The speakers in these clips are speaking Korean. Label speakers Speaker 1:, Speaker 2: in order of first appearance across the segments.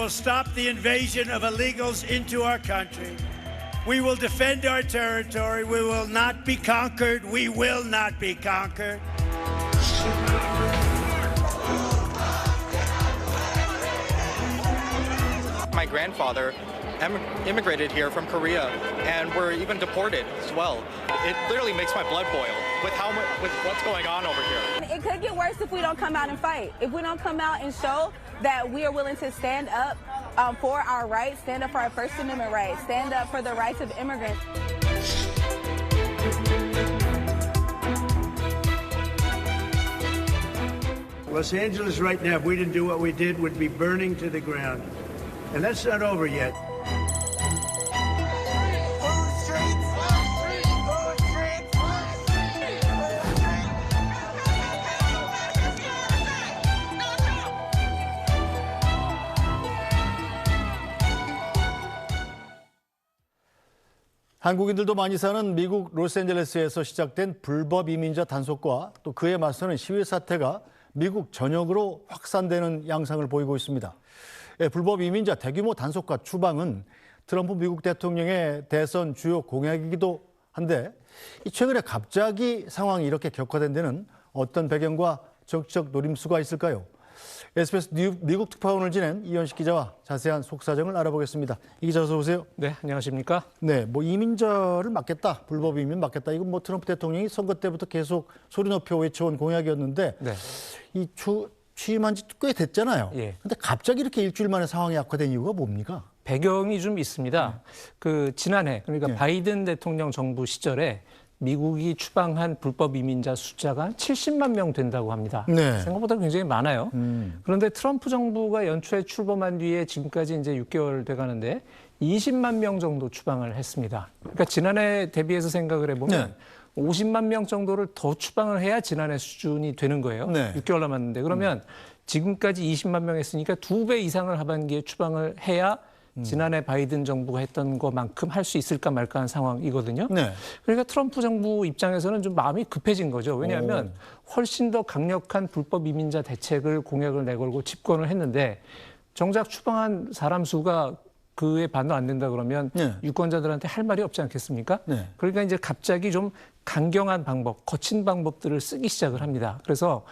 Speaker 1: will stop the invasion of illegals into our country. We will defend our territory. We will not be conquered. We will not be conquered.
Speaker 2: My grandfather immigrated here from Korea and were even deported as well. It literally makes my blood boil with what's going on over here.
Speaker 3: It could get worse if we don't come out and fight. If we don't come out and show that we are willing to stand up for our rights, stand up for our First Amendment rights, stand up for the rights of immigrants.
Speaker 1: Los Angeles right now, if we didn't do what we did, would be burning to the ground. And that's not over yet.
Speaker 4: 한국인들도 많이 사는 미국 로스앤젤레스에서 시작된 불법 이민자 단속과 또 그에 맞서는 시위 사태가 미국 전역으로 확산되는 양상을 보이고 있습니다. 불법 이민자 대규모 단속과 추방은 트럼프 미국 대통령의 대선 주요 공약이기도 한데 최근에 갑자기 상황이 이렇게 격화된 데는 어떤 배경과 정치적 노림수가 있을까요? SBS 미국 특파원을 지낸 이현식 기자와 자세한 속사정을 알아보겠습니다. 이 기자 어서 오세요.
Speaker 5: 네, 안녕하십니까?
Speaker 4: 네, 이민자를 막겠다, 불법 이민 막겠다. 이건 트럼프 대통령이 선거 때부터 계속 소리 높여 외쳐온 공약이었는데
Speaker 5: 네.
Speaker 4: 이 취임한 지 꽤 됐잖아요.
Speaker 5: 예.
Speaker 4: 근데 갑자기 이렇게 일주일 만에 상황이 악화된 이유가 뭡니까?
Speaker 5: 배경이 좀 있습니다. 지난해 그러니까
Speaker 4: 네.
Speaker 5: 바이든 대통령 정부 시절에 미국이 추방한 불법 이민자 숫자가 70만 명 된다고 합니다.
Speaker 4: 네.
Speaker 5: 생각보다 굉장히 많아요. 그런데 트럼프 정부가 연초에 출범한 뒤에 지금까지 이제 6개월 돼 가는데 20만 명 정도 추방을 했습니다. 그러니까 지난해 대비해서 생각을 해보면
Speaker 4: 네.
Speaker 5: 50만 명 정도를 더 추방을 해야 지난해 수준이 되는 거예요.
Speaker 4: 네.
Speaker 5: 6개월 남았는데 그러면 지금까지 20만 명 했으니까 2배 이상을 하반기에 추방을 해야 지난해 바이든 정부가 했던 것만큼 할 수 있을까 말까 한 상황이거든요.
Speaker 4: 네.
Speaker 5: 그러니까 트럼프 정부 입장에서는 좀 마음이 급해진 거죠. 왜냐하면 훨씬 더 강력한 불법 이민자 대책을 공약을 내걸고 집권을 했는데 정작 추방한 사람 수가 그에 반도 안 된다 그러면
Speaker 4: 네.
Speaker 5: 유권자들한테 할 말이 없지 않겠습니까?
Speaker 4: 네.
Speaker 5: 그러니까 이제 갑자기 좀 강경한 방법, 거친 방법들을 쓰기 시작을 합니다. 그래서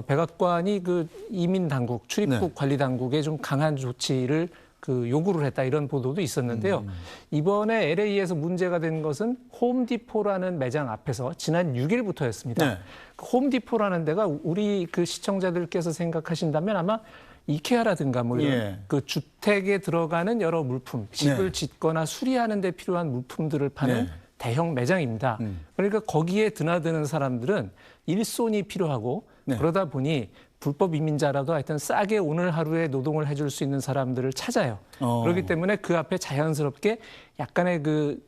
Speaker 5: 백악관이 이민 당국, 출입국
Speaker 4: 네.
Speaker 5: 관리 당국에 좀 강한 조치를 요구를 했다 이런 보도도 있었는데요. 이번에 LA에서 문제가 된 것은 홈디포라는 매장 앞에서 지난 6일부터였습니다.
Speaker 4: 네.
Speaker 5: 홈디포라는 데가 우리 시청자들께서 생각하신다면 아마 이케아라든가 이런 주택에 들어가는 여러 물품, 집을
Speaker 4: 네.
Speaker 5: 짓거나 수리하는 데 필요한 물품들을 파는
Speaker 4: 네.
Speaker 5: 대형 매장입니다. 그러니까 거기에 드나드는 사람들은 일손이 필요하고
Speaker 4: 네.
Speaker 5: 그러다 보니 불법 이민자라도 하여튼 싸게 오늘 하루에 노동을 해줄 수 있는 사람들을 찾아요. 그렇기 때문에 그 앞에 자연스럽게 약간의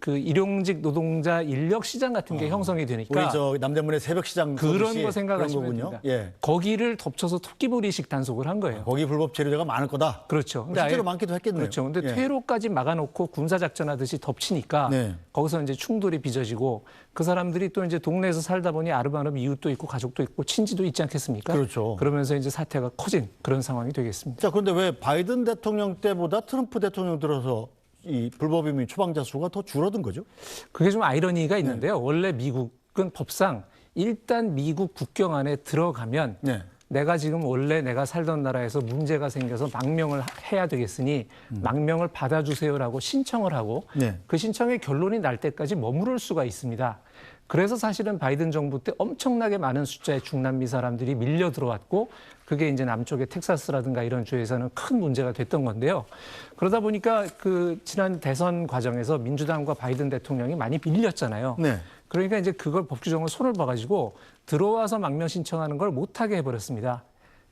Speaker 5: 일용직 노동자 인력 시장 같은 게 형성이 되니까
Speaker 4: 우리 남대문의 새벽 시장
Speaker 5: 그런 거 생각하시면 됩니다.
Speaker 4: 예.
Speaker 5: 거기를 덮쳐서 토끼부리식 단속을 한 거예요.
Speaker 4: 거기 불법 재료자가 많을 거다.
Speaker 5: 그렇죠. 근데
Speaker 4: 실제로 많기도 했겠네요.
Speaker 5: 그렇죠. 근데
Speaker 4: 예.
Speaker 5: 퇴로까지 막아놓고 군사작전하듯이 덮치니까
Speaker 4: 네.
Speaker 5: 거기서 이제 충돌이 빚어지고 그 사람들이 또 이제 동네에서 살다 보니 아름아름 이웃도 있고 가족도 있고 친지도 있지 않겠습니까?
Speaker 4: 그렇죠.
Speaker 5: 그러면서 이제 사태가 커진 그런 상황이 되겠습니다.
Speaker 4: 자, 그런데 왜 바이든 대통령 때보다 트럼프 대통령 들어서 이 불법 이민 추방자 수가 더 줄어든 거죠?
Speaker 5: 그게 좀 아이러니가 있는데요. 원래 미국은 법상 일단 미국 국경 안에 들어가면
Speaker 4: 네.
Speaker 5: 내가 지금 원래 내가 살던 나라에서 문제가 생겨서 망명을 해야 되겠으니 망명을 받아주세요라고 신청을 하고
Speaker 4: 네.
Speaker 5: 그 신청의 결론이 날 때까지 머무를 수가 있습니다. 그래서 사실은 바이든 정부 때 엄청나게 많은 숫자의 중남미 사람들이 밀려 들어왔고 그게 이제 남쪽의 텍사스라든가 이런 주에서는 큰 문제가 됐던 건데요. 그러다 보니까 지난 대선 과정에서 민주당과 바이든 대통령이 많이 밀렸잖아요.
Speaker 4: 네.
Speaker 5: 그러니까 이제 그걸 법 규정을 손을 봐가지고 들어와서 망명 신청하는 걸 못하게 해버렸습니다.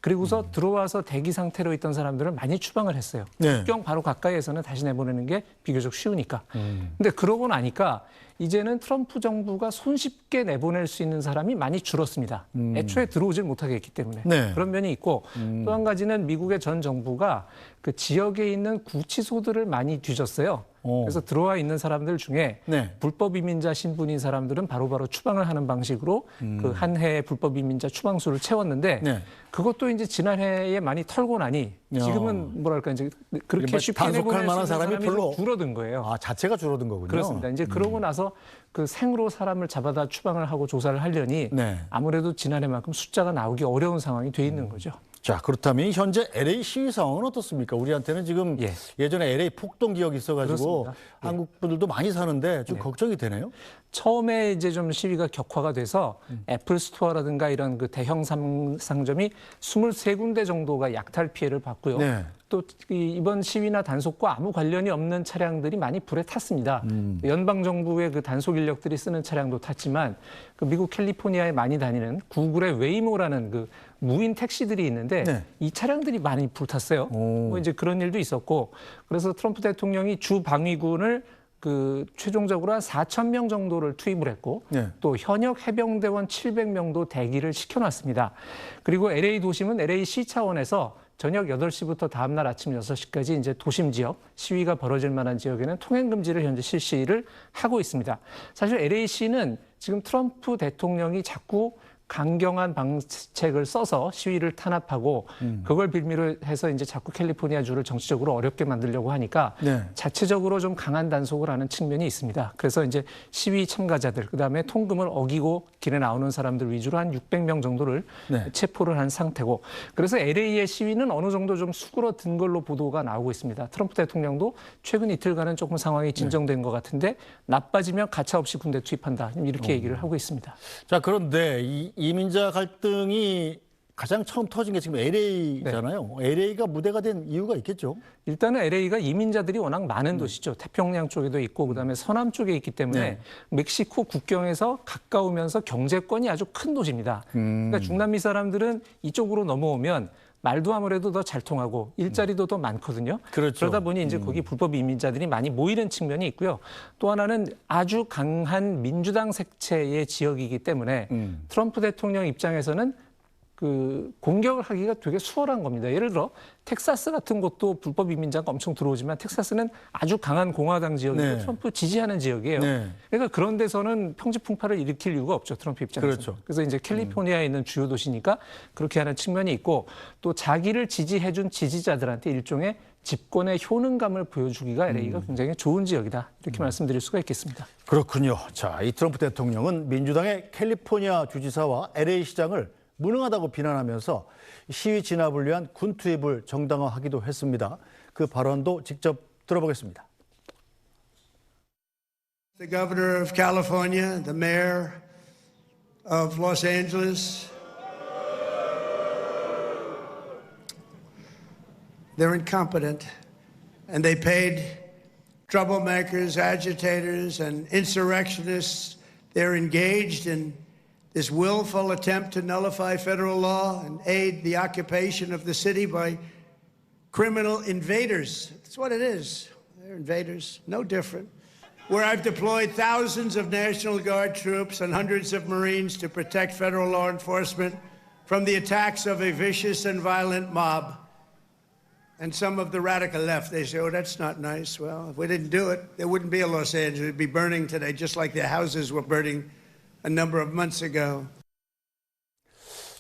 Speaker 5: 그리고서 들어와서 대기 상태로 있던 사람들을 많이 추방을 했어요.
Speaker 4: 네.
Speaker 5: 국경 바로 가까이에서는 다시 내보내는 게 비교적 쉬우니까. 근데 그러고 나니까 이제는 트럼프 정부가 손쉽게 내보낼 수 있는 사람이 많이 줄었습니다. 애초에 들어오질 못하게 했기 때문에.
Speaker 4: 네.
Speaker 5: 그런 면이 있고 또 한 가지는 미국의 전 정부가 그 지역에 있는 구치소들을 많이 뒤졌어요. 그래서 들어와 있는 사람들 중에
Speaker 4: 네.
Speaker 5: 불법 이민자 신분인 사람들은 바로바로 추방을 하는 방식으로 그 한 해의 불법 이민자 추방수를 채웠는데
Speaker 4: 네.
Speaker 5: 그것도 이제 지난해에 많이 털고 나니 지금은 뭐랄까 이제 그렇게 쉽게
Speaker 4: 단속할
Speaker 5: 내보낼
Speaker 4: 만한
Speaker 5: 수 있는
Speaker 4: 사람이
Speaker 5: 사람이
Speaker 4: 별로
Speaker 5: 좀 줄어든 거예요.
Speaker 4: 아, 자체가 줄어든 거군요.
Speaker 5: 그렇습니다. 이제 그러고 나서 그 생으로 사람을 잡아다 추방을 하고 조사를 하려니
Speaker 4: 네.
Speaker 5: 아무래도 지난해만큼 숫자가 나오기 어려운 상황이 돼 있는 거죠.
Speaker 4: 자, 그렇다면 현재 LA 시위 상황은 어떻습니까? 우리한테는 지금 예전에 LA 폭동 기억이 있어가지고
Speaker 5: 그렇습니다.
Speaker 4: 한국 분들도 많이 사는데 좀 걱정이 되네요.
Speaker 5: 처음에 이제 좀 시위가 격화가 돼서 애플 스토어라든가 이런 그 대형 상점이 23군데 정도가 약탈 피해를 봤고요.
Speaker 4: 네.
Speaker 5: 또 이번 시위나 단속과 아무 관련이 없는 차량들이 많이 불에 탔습니다. 연방 정부의 그 단속 인력들이 쓰는 차량도 탔지만 그 미국 캘리포니아에 많이 다니는 구글의 웨이모라는 그 무인 택시들이 있는데
Speaker 4: 네.
Speaker 5: 이 차량들이 많이 불탔어요. 뭐 이제 그런 일도 있었고 그래서 트럼프 대통령이 주 방위군을 그 최종적으로 한 4,000명 정도를 투입을 했고
Speaker 4: 네.
Speaker 5: 또 현역 해병대원 700명도 대기를 시켜놨습니다. 그리고 LA 도심은 LA시 차원에서 저녁 8시부터 다음 날 아침 6시까지 이제 도심 지역 시위가 벌어질 만한 지역에는 통행 금지를 현재 실시를 하고 있습니다. 사실 LA시는 지금 트럼프 대통령이 자꾸 강경한 방책을 써서 시위를 탄압하고 그걸 빌미로 해서 이제 자꾸 캘리포니아주를 정치적으로 어렵게 만들려고 하니까
Speaker 4: 네.
Speaker 5: 자체적으로 좀 강한 단속을 하는 측면이 있습니다. 그래서 이제 시위 참가자들 그다음에 통금을 어기고 길에 나오는 사람들 위주로 한 600명 정도를
Speaker 4: 네.
Speaker 5: 체포를 한 상태고 그래서 LA의 시위는 어느 정도 좀 수그러든 걸로 보도가 나오고 있습니다. 트럼프 대통령도 최근 이틀간은 조금 상황이 진정된 것 같은데 나빠지면 가차없이 군대 투입한다 이렇게 얘기를 하고 있습니다.
Speaker 4: 자, 그런데 이 이민자 갈등이 가장 처음 터진 게 지금 LA잖아요. LA가 무대가 된 이유가 있겠죠?
Speaker 5: 일단은 LA가 이민자들이 워낙 많은 도시죠. 태평양 쪽에도 있고 그다음에 서남 쪽에 있기 때문에 멕시코 국경에서 가까우면서 경제권이 아주 큰 도시입니다. 그러니까 중남미 사람들은 이쪽으로 넘어오면 말도 아무래도 더 잘 통하고 일자리도 더 많거든요.
Speaker 4: 그렇죠.
Speaker 5: 그러다 보니 이제 거기 불법 이민자들이 많이 모이는 측면이 있고요. 또 하나는 아주 강한 민주당 색채의 지역이기 때문에 트럼프 대통령 입장에서는 그 공격을 하기가 되게 수월한 겁니다. 예를 들어 텍사스 같은 곳도 불법 이민자가 엄청 들어오지만 텍사스는 아주 강한 공화당 지역이고
Speaker 4: 네.
Speaker 5: 트럼프 지지하는 지역이에요.
Speaker 4: 네.
Speaker 5: 그러니까 그런 데서는 평지풍파를 일으킬 이유가 없죠. 트럼프 입장에서.
Speaker 4: 그렇죠.
Speaker 5: 그래서 이제 캘리포니아에 있는 주요 도시니까 그렇게 하는 측면이 있고 또 자기를 지지해준 지지자들한테 일종의 집권의 효능감을 보여주기가 LA가 굉장히 좋은 지역이다. 이렇게 말씀드릴 수가 있겠습니다.
Speaker 4: 그렇군요. 자, 이 트럼프 대통령은 민주당의 캘리포니아 주지사와 LA 시장을 무능하다고 비난하면서 시위 진압을 위한 군 투입을 정당화하기도 했습니다. 그 발언도 직접 들어보겠습니다.
Speaker 1: The governor of California, the mayor of Los Angeles, they're incompetent, and they paid troublemakers, agitators, and insurrectionists. They're engaged in this willful attempt to nullify federal law and aid the occupation of the city by criminal invaders. That's what it is. They're invaders, no different. Where I've deployed thousands of National Guard troops and hundreds of Marines to protect federal law enforcement from the attacks of a vicious and violent mob. And some of the radical left, they say, oh, that's not nice. Well, if we didn't do it, there wouldn't be a Los Angeles. It'd be burning today, just like their houses were burning a number of months ago.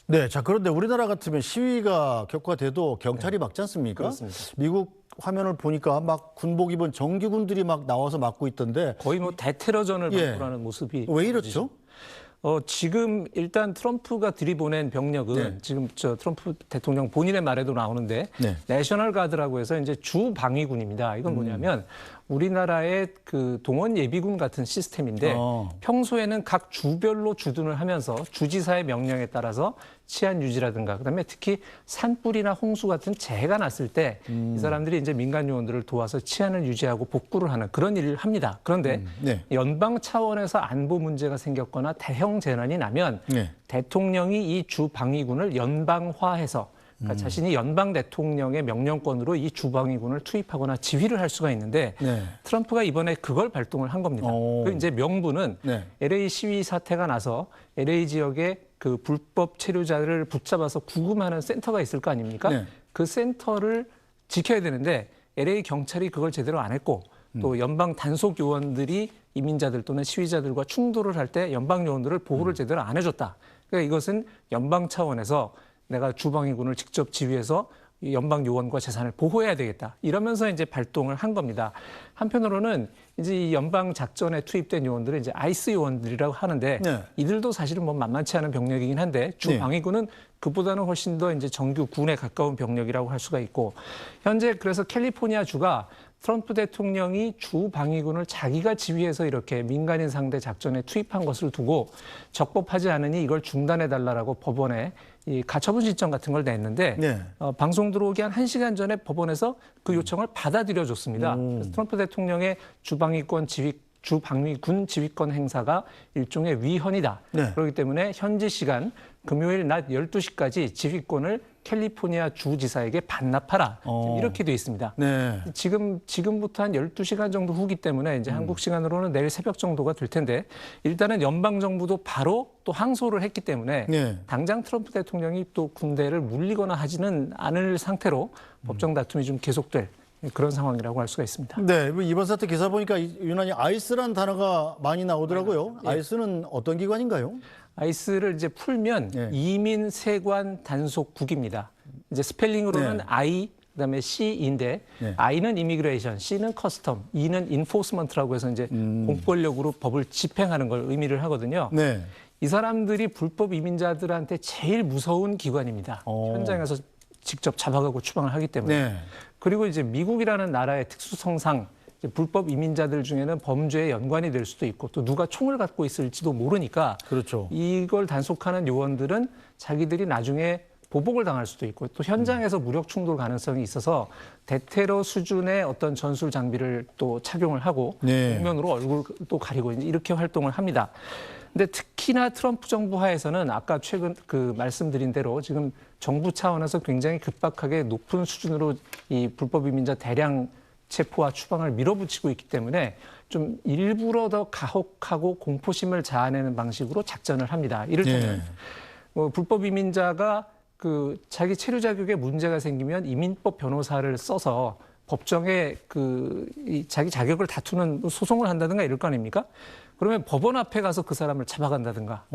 Speaker 4: 네, 자, 그런데 우리나라 같으면 시위가 격화돼도 경찰이 막지 않습니까?
Speaker 5: 그렇습니다.
Speaker 4: 미국 화면을 보니까 막 군복 입은 정규군들이 막 나와서 막고 있던데
Speaker 5: 거의 뭐 대테러전을 방불하는 모습이
Speaker 4: 왜 이렇죠?
Speaker 5: 지금 일단 트럼프가 들이보낸 병력은 지금 저 트럼프 대통령 본인의 말에도 나오는데 내셔널 가드라고 해서 이제 주 방위군입니다. 이건 뭐냐면 우리나라의 그 동원 예비군 같은 시스템인데 평소에는 각 주별로 주둔을 하면서 주지사의 명령에 따라서 치안 유지라든가 그다음에 특히 산불이나 홍수 같은 재해가 났을 때 이 사람들이 이제 민간 요원들을 도와서 치안을 유지하고 복구를 하는 그런 일을 합니다. 그런데 연방 차원에서 안보 문제가 생겼거나 대형 재난이 나면 대통령이 이 주 방위군을 연방화해서 그러니까 자신이 연방 대통령의 명령권으로 이 주방위군을 투입하거나 지휘를 할 수가 있는데 트럼프가 이번에 그걸 발동을 한 겁니다. 그 이제 명분은 LA 시위 사태가 나서 LA 지역에 그 불법 체류자를 붙잡아서 구금하는 센터가 있을 거 아닙니까? 그 센터를 지켜야 되는데 LA 경찰이 그걸 제대로 안 했고 또 연방 단속 요원들이 이민자들 또는 시위자들과 충돌을 할 때 연방 요원들을 보호를 제대로 안 해줬다. 그러니까 이것은 연방 차원에서 내가 주방위군을 직접 지휘해서 이 연방 요원과 재산을 보호해야 되겠다. 이러면서 이제 발동을 한 겁니다. 한편으로는 이제 이 연방 작전에 투입된 요원들은 이제 아이스 요원들이라고 하는데
Speaker 4: 네.
Speaker 5: 이들도 사실은 뭐 만만치 않은 병력이긴 한데 주방위군은 그보다는 훨씬 더 이제 정규 군에 가까운 병력이라고 할 수가 있고 현재 그래서 캘리포니아 주가 트럼프 대통령이 주 방위군을 자기가 지휘해서 이렇게 민간인 상대 작전에 투입한 것을 두고 적법하지 않으니 이걸 중단해달라고 법원에 이 가처분 신청 같은 걸 냈는데
Speaker 4: 네.
Speaker 5: 방송 들어오기 한 1시간 전에 법원에서 그 요청을 받아들여줬습니다. 그래서 트럼프 대통령의 주방위군 지휘권 행사가 일종의 위헌이다.
Speaker 4: 네.
Speaker 5: 그렇기 때문에 현지 시간 금요일 낮 12시까지 지휘권을 캘리포니아 주지사에게 반납하라. 이렇게 돼 있습니다.
Speaker 4: 네.
Speaker 5: 지금부터 한 12시간 정도 후기 때문에 이제 한국 시간으로는 내일 새벽 정도가 될 텐데 일단은 연방 정부도 바로 또 항소를 했기 때문에
Speaker 4: 네.
Speaker 5: 당장 트럼프 대통령이 또 군대를 물리거나 하지는 않을 상태로 법정 다툼이 좀 계속될 그런 상황이라고 할 수가 있습니다.
Speaker 4: 네, 이번 사태 기사 보니까 유난히 아이스란 단어가 많이 나오더라고요.
Speaker 5: 예.
Speaker 4: 아이스는 어떤 기관인가요?
Speaker 5: 아이스를 이제 풀면
Speaker 4: 예.
Speaker 5: 이민 세관 단속국입니다. 이제 스펠링으로는
Speaker 4: 네.
Speaker 5: I 그다음에 C인데
Speaker 4: 네.
Speaker 5: I는 이미그레이션, C는 커스텀, E는 인포스먼트라고 해서 이제 공권력으로 법을 집행하는 걸 의미를 하거든요.
Speaker 4: 네.
Speaker 5: 이 사람들이 불법 이민자들한테 제일 무서운 기관입니다. 현장에서 직접 잡아가고 추방을 하기 때문에.
Speaker 4: 네.
Speaker 5: 그리고 이제 미국이라는 나라의 특수성상 이제 불법 이민자들 중에는 범죄에 연관이 될 수도 있고 또 누가 총을 갖고 있을지도 모르니까
Speaker 4: 그렇죠.
Speaker 5: 이걸 단속하는 요원들은 자기들이 나중에 보복을 당할 수도 있고 또 현장에서 무력 충돌 가능성이 있어서 대테러 수준의 어떤 전술 장비를 또 착용을 하고
Speaker 4: 네.
Speaker 5: 정면으로 얼굴도 가리고 이제 이렇게 활동을 합니다. 근데 특히나 트럼프 정부 하에서는 아까 최근 그 말씀드린 대로 지금 정부 차원에서 굉장히 급박하게 높은 수준으로 이 불법 이민자 대량 체포와 추방을 밀어붙이고 있기 때문에 좀 일부러 더 가혹하고 공포심을 자아내는 방식으로 작전을 합니다. 이를테면 불법 이민자가 그 자기 체류 자격에 문제가 생기면 이민법 변호사를 써서 법정에 자기 자격을 다투는 소송을 한다든가 이럴 거 아닙니까? 그러면 법원 앞에 가서 그 사람을 잡아간다든가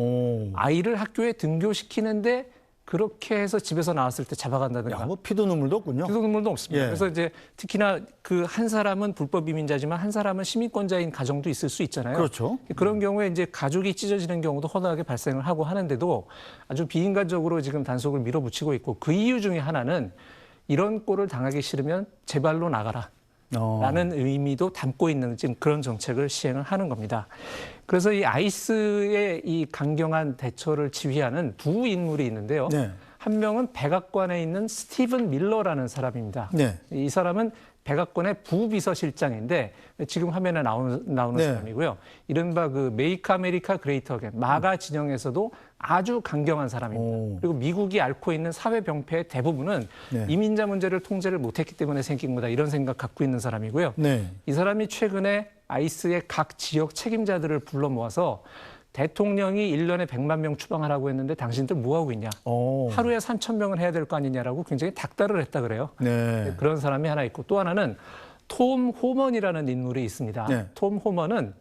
Speaker 5: 아이를 학교에 등교시키는데 그렇게 해서 집에서 나왔을 때 잡아간다든가.
Speaker 4: 뭐 피도 눈물도 없군요.
Speaker 5: 피도 눈물도 없습니다.
Speaker 4: 예.
Speaker 5: 그래서 이제 특히나 그 한 사람은 불법 이민자지만 한 사람은 시민권자인 가정도 있을 수 있잖아요.
Speaker 4: 그렇죠.
Speaker 5: 그런 경우에 이제 가족이 찢어지는 경우도 허다하게 발생을 하고 하는데도 아주 비인간적으로 지금 단속을 밀어붙이고 있고 그 이유 중에 하나는 이런 꼴을 당하기 싫으면 제 발로 나가라. 라는 의미도 담고 있는 지금 그런 정책을 시행을 하는 겁니다. 그래서 이 아이스의 이 강경한 대처를 지휘하는 두 인물이 있는데요.
Speaker 4: 네.
Speaker 5: 한 명은 백악관에 있는 스티븐 밀러라는 사람입니다.
Speaker 4: 네.
Speaker 5: 이 사람은 백악관의 부비서실장인데 지금 화면에 나오는
Speaker 4: 네.
Speaker 5: 사람이고요. 이른바 그 메이크 아메리카 그레이터 어게인 마가 진영에서도 아주 강경한 사람입니다. 그리고 미국이 앓고 있는 사회 병폐의 대부분은
Speaker 4: 네.
Speaker 5: 이민자 문제를 통제를 못했기 때문에 생긴 거다 이런 생각 갖고 있는 사람이고요.
Speaker 4: 네.
Speaker 5: 이 사람이 최근에 아이스의 각 지역 책임자들을 불러 모아서 대통령이 1년에 100만 명 추방하라고 했는데 당신들 뭐 하고 있냐? 하루에 3,000명은 해야 될 거 아니냐라고 굉장히 닥달을 했다 그래요.
Speaker 4: 네.
Speaker 5: 그런 사람이 하나 있고 또 하나는 톰 호먼이라는 인물이 있습니다.
Speaker 4: 네.
Speaker 5: 톰 호먼은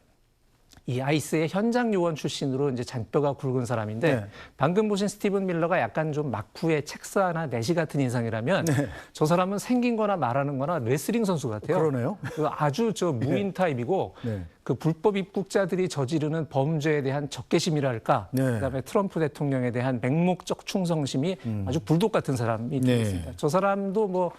Speaker 5: 이 아이스의 현장 요원 출신으로 이제 잔뼈가 굵은 사람인데
Speaker 4: 네.
Speaker 5: 방금 보신 스티븐 밀러가 약간 좀 마쿠의 책사나 내시 같은 인상이라면 저 사람은 생긴 거나 말하는 거나 레슬링 선수 같아요.
Speaker 4: 그러네요.
Speaker 5: 아주 저 무인 타입이고
Speaker 4: 네.
Speaker 5: 그 불법 입국자들이 저지르는 범죄에 대한 적개심이랄까
Speaker 4: 네.
Speaker 5: 그다음에 트럼프 대통령에 대한 맹목적 충성심이 아주 불독 같은 사람이 되겠습니다. 저 사람도 뭐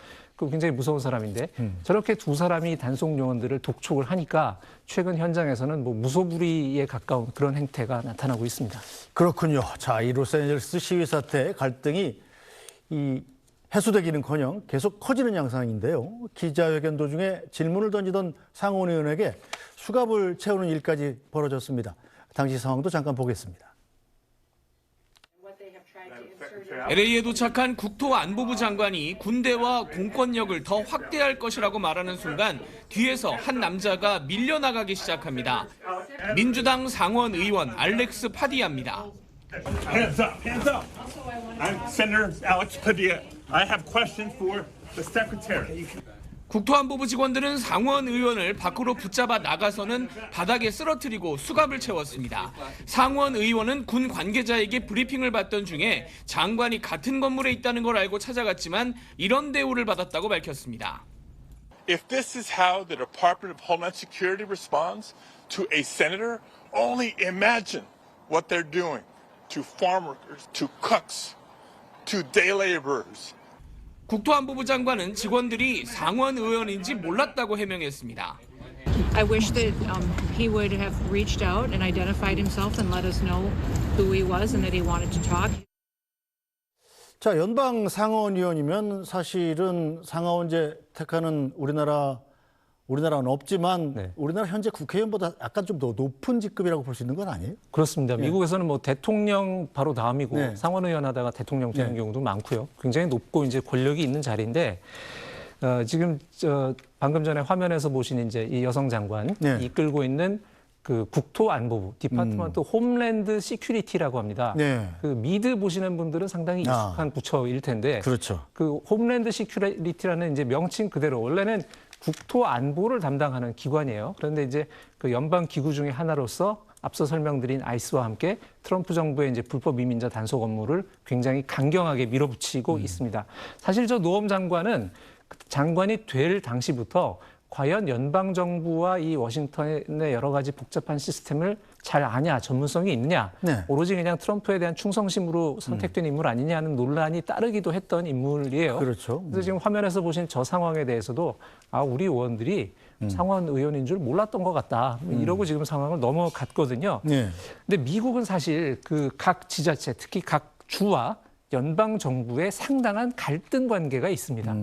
Speaker 5: 굉장히 무서운 사람인데 저렇게 두 사람이 단속 요원들을 독촉을 하니까 최근 현장에서는 뭐 무소불위에 가까운 그런 행태가 나타나고 있습니다.
Speaker 4: 그렇군요. 자, 이 로스앤젤레스 시위 사태 갈등이 해소되기는커녕 계속 커지는 양상인데요. 기자회견 도중에 질문을 던지던 상원 의원에게 수갑을 채우는 일까지 벌어졌습니다. 당시 상황도 잠깐 보겠습니다.
Speaker 6: LA에 도착한 국토안보부 장관이 군대와 공권력을 더 확대할 것이라고 말하는 순간 뒤에서 한 남자가 밀려나가기 시작합니다. 민주당 상원 의원 알렉스 파디아입니다.
Speaker 7: Hands up, hands up. I'm Senator Alex Padilla. I have questions for the secretary.
Speaker 6: 국토안보부 직원들은 상원 의원을 밖으로 붙잡아 나가서는 바닥에 쓰러뜨리고 수갑을 채웠습니다. 상원 의원은 군 관계자에게 브리핑을 받던 중에 장관이 같은 건물에 있다는 걸 알고 찾아갔지만 이런 대우를 받았다고 밝혔습니다.
Speaker 7: If this is how the Department of Homeland Security responds to a senator, only imagine what they're doing to farm workers, to cooks, to day laborers.
Speaker 6: 국토안보부 장관은 직원들이 상원 의원인지 몰랐다고 해명했습니다.
Speaker 8: I wish that he would have reached out and identified himself and let us know who he was and that he wanted to talk.
Speaker 4: 자, 연방 상원의원이면 사실은 상하원제 택하는 우리나라는 없지만
Speaker 5: 네.
Speaker 4: 우리나라 현재 국회의원보다 약간 좀 더 높은 직급이라고 볼 수 있는 건 아니에요?
Speaker 5: 그렇습니다. 미국에서는 뭐 대통령 바로 다음이고
Speaker 4: 네.
Speaker 5: 상원의원 하다가 대통령 되는
Speaker 4: 네.
Speaker 5: 경우도 많고요. 굉장히 높고 이제 권력이 있는 자리인데 지금 방금 전에 화면에서 보신 이제 이 여성 장관
Speaker 4: 네.
Speaker 5: 이끌고 있는 그 국토안보부 디파트먼트 홈랜드 시큐리티라고 합니다.
Speaker 4: 네.
Speaker 5: 그 미드 보시는 분들은 상당히 익숙한 부처일 텐데
Speaker 4: 그렇죠.
Speaker 5: 그 홈랜드 시큐리티라는 이제 명칭 그대로 원래는 국토 안보를 담당하는 기관이에요. 그런데 이제 그 연방 기구 중에 하나로서 앞서 설명드린 아이스와 함께 트럼프 정부의 이제 불법 이민자 단속 업무를 굉장히 강경하게 밀어붙이고 있습니다. 사실 저 노엄 장관은 장관이 될 당시부터 과연 연방 정부와 이 워싱턴의 여러 가지 복잡한 시스템을 잘 아냐, 전문성이 있느냐,
Speaker 4: 네.
Speaker 5: 오로지 그냥 트럼프에 대한 충성심으로 선택된 인물 아니냐는 논란이 따르기도 했던 인물이에요.
Speaker 4: 그렇죠.
Speaker 5: 그래서 지금 화면에서 보신 저 상황에 대해서도 우리 의원들이 상원 의원인 줄 몰랐던 것 같다. 이러고 지금 상황을 넘어갔거든요.
Speaker 4: 네.
Speaker 5: 근데 미국은 사실 그 각 지자체, 특히 각 주와 연방 정부의 상당한 갈등 관계가 있습니다.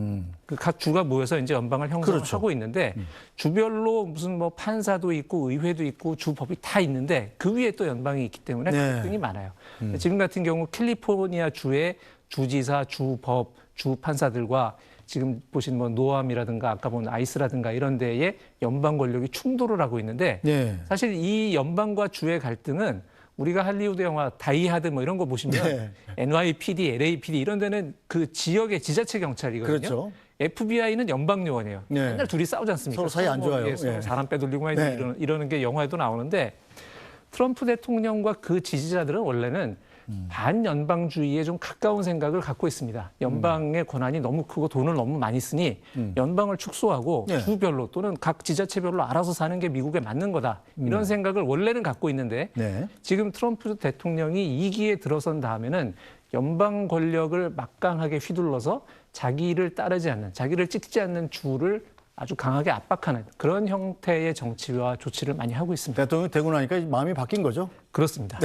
Speaker 5: 그 각 주가 모여서 이제 연방을 형성하고
Speaker 4: 그렇죠.
Speaker 5: 있는데 주별로 무슨 뭐 판사도 있고 의회도 있고 주법이 다 있는데 그 위에 또 연방이 있기 때문에
Speaker 4: 네.
Speaker 5: 갈등이 많아요. 지금 같은 경우 캘리포니아 주의 주지사, 주법, 주판사들과 지금 보신 뭐 노암이라든가 아까 본 아이스라든가 이런 데에 연방 권력이 충돌을 하고 있는데
Speaker 4: 네.
Speaker 5: 사실 이 연방과 주의 갈등은 우리가 할리우드 영화 다이하드 뭐 이런 거 보시면
Speaker 4: 네.
Speaker 5: NYPD, LAPD 이런 데는 그 지역의 지자체 경찰이거든요.
Speaker 4: 그렇죠.
Speaker 5: FBI는 연방 요원이에요.
Speaker 4: 네.
Speaker 5: 맨날 둘이 싸우지 않습니까?
Speaker 4: 서로 사이 안 좋아요.
Speaker 5: 서로
Speaker 4: 예.
Speaker 5: 사람 빼돌리고 막
Speaker 4: 네.
Speaker 5: 이러는 게 영화에도 나오는데 트럼프 대통령과 그 지지자들은 원래는 반연방주의에 좀 가까운 생각을 갖고 있습니다. 연방의 권한이 너무 크고 돈을 너무 많이 쓰니 연방을 축소하고
Speaker 4: 네.
Speaker 5: 주별로 또는 각 지자체별로 알아서 사는 게 미국에 맞는 거다. 이런 생각을 원래는 갖고 있는데
Speaker 4: 네.
Speaker 5: 지금 트럼프 대통령이 2기에 들어선 다음에는 연방 권력을 막강하게 휘둘러서 자기를 따르지 않는, 자기를 찍지 않는 주를 아주 강하게 압박하는 그런 형태의 정치와 조치를 많이 하고 있습니다.
Speaker 4: 대통령이 되고 나니까 마음이 바뀐 거죠?
Speaker 5: 그렇습니다.